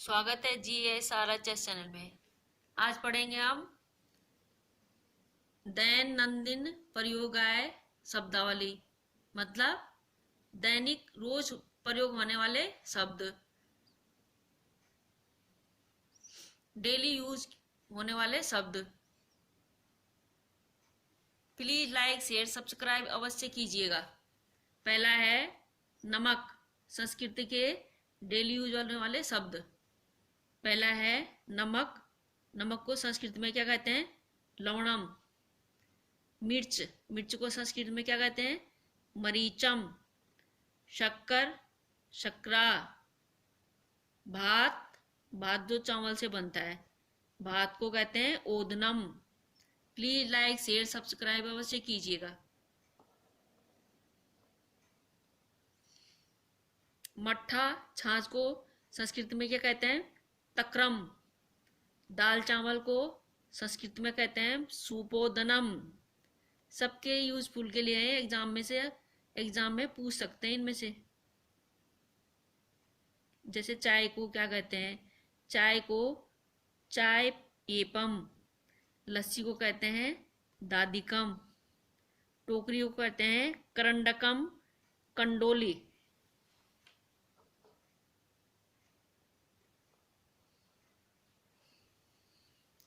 स्वागत है GSRHS channel में। आज पढ़ेंगे हम दैनंदिन प्रयोगाय शब्दावली, मतलब दैनिक रोज प्रयोग होने वाले शब्द, डेली यूज होने वाले शब्द। प्लीज लाइक शेयर सब्सक्राइब अवश्य कीजिएगा। पहला है नमक, संस्कृत के डेली यूज होने वाले शब्द। पहला है नमक। नमक को संस्कृत में क्या कहते हैं? लवणम। मिर्च, मिर्च को संस्कृत में क्या कहते हैं? मरीचम। शक्कर, शक्रा। भात, भात जो चावल से बनता है, भात को कहते हैं ओदनम। प्लीज लाइक शेयर सब्सक्राइब अवश्य कीजिएगा। मट्ठा, छाछ को संस्कृत में क्या कहते हैं? तक्रम। दाल चावल को संस्कृत में कहते हैं सुपोदनम। सबके यूजफुल के लिए है, एग्जाम में पूछ सकते हैं इनमें से। जैसे चाय को क्या कहते हैं? चाय को चाय एपम। लस्सी को कहते हैं दादिकम। टोकरी को कहते हैं करंडकम, कंडोली।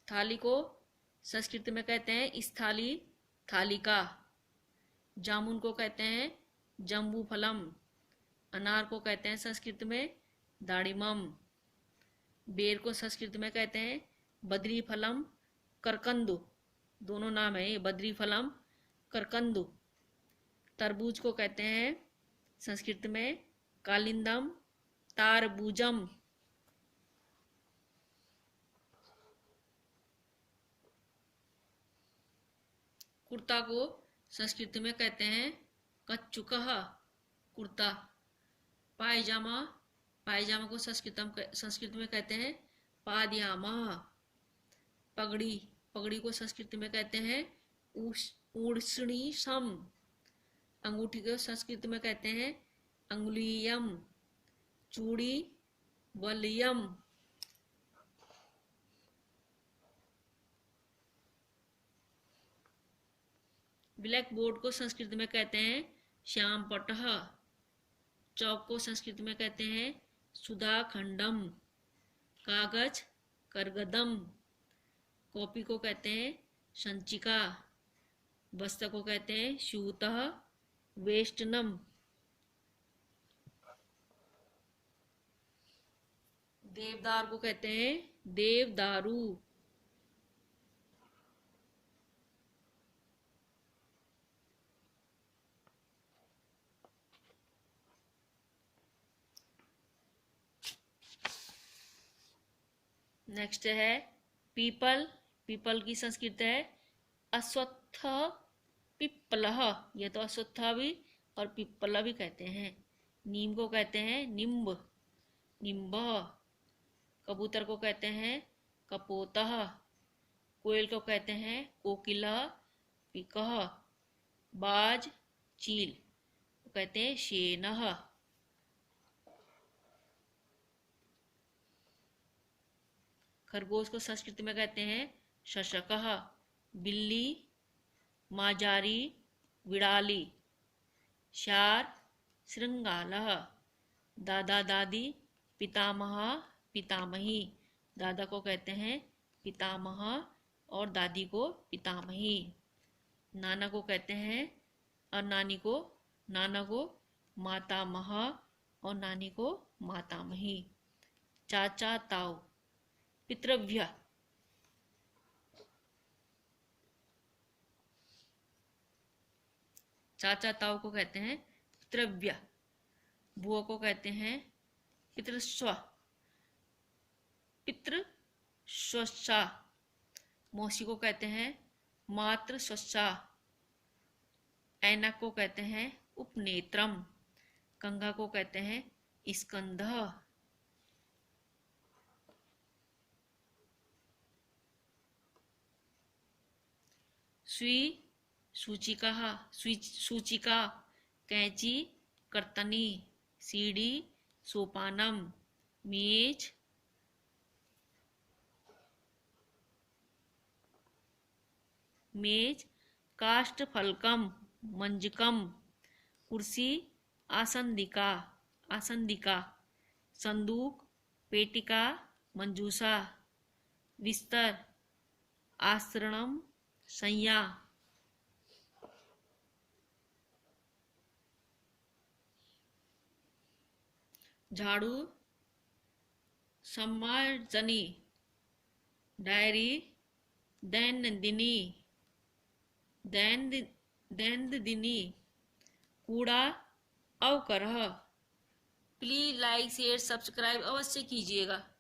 थाली को संस्कृत में कहते हैं स्थाली, थालिका। जामुन को कहते हैं जम्बू फलम। अनार को कहते हैं संस्कृत में दाड़िमम। बेर को संस्कृत में कहते हैं बद्री फलम, करकंदु। दोनों नाम है ये, बद्री फलम, करकंदु। तरबूज को कहते हैं संस्कृत में कालिंदम, तारबूजम। कुर्ता को संस्कृत में कहते हैं कच्चुकह, कुर्ता। पायजामा, पायजामा को संस्कृत में कहते हैं पादयामा। पगड़ी, पगड़ी को संस्कृत में कहते हैं ऊर्ष्णीशम। अंगूठी को संस्कृत में कहते हैं अंगुलीयम। चूड़ी वलियम। ब्लैक बोर्ड को संस्कृत में कहते हैं श्याम पटह। चौक को संस्कृत में कहते हैं सुधा खंडम। कागज करगदम। कॉपी को कहते हैं संचिका। वस्त्र को कहते हैं शूतः वेष्टनम। देवदार को कहते हैं देवदारू। नेक्स्ट है पीपल। पीपल की संस्कृत है अश्वत्थ पिप्पलः। ये तो अश्वत्था भी और पिप्पला भी कहते हैं। नीम को कहते हैं निम्ब, निम्बः। कबूतर को कहते हैं कपोतः। कोयल को कहते हैं कोकिलः, पिकः। बाज, चील को कहते हैं शेनः। खरगोश को संस्कृत में कहते हैं शशकः। बिल्ली, माजारी, विड़ाली। शार, श्रृंगालः। दादा दादी, पितामह, पितामही। दादा को कहते हैं पितामह और दादी को पितामही। नाना को कहते हैं और नाना को मातामह और नानी को मातामही। चाचा ताऊ, पितृव्य। चाचा ताऊ को कहते हैं पितृव्य। बुआ को कहते हैं पितृस्व, पितृस्वसा। मौसी को कहते हैं मातृस्वसा। ऐनक को कहते हैं उपनेत्रम। कंघा को कहते हैं स्कंदः। सुई, सूचिका। कैंची, कर्तनी। सीढ़ी, सोपानम। मेज, मेज, काष्ठफलकम, मंजकम, कुर्सी, आसंदिका, आसंदिका, संदूक, पेटिका, मंजूषा, बिस्तर, आश्रणम, सैया। झाड़ू, सम्मार्जनी, डायरी, दैनंदिनी, दैनंदिनी, कूड़ा, अवकरः। प्लीज लाइक शेयर सब्सक्राइब अवश्य कीजिएगा।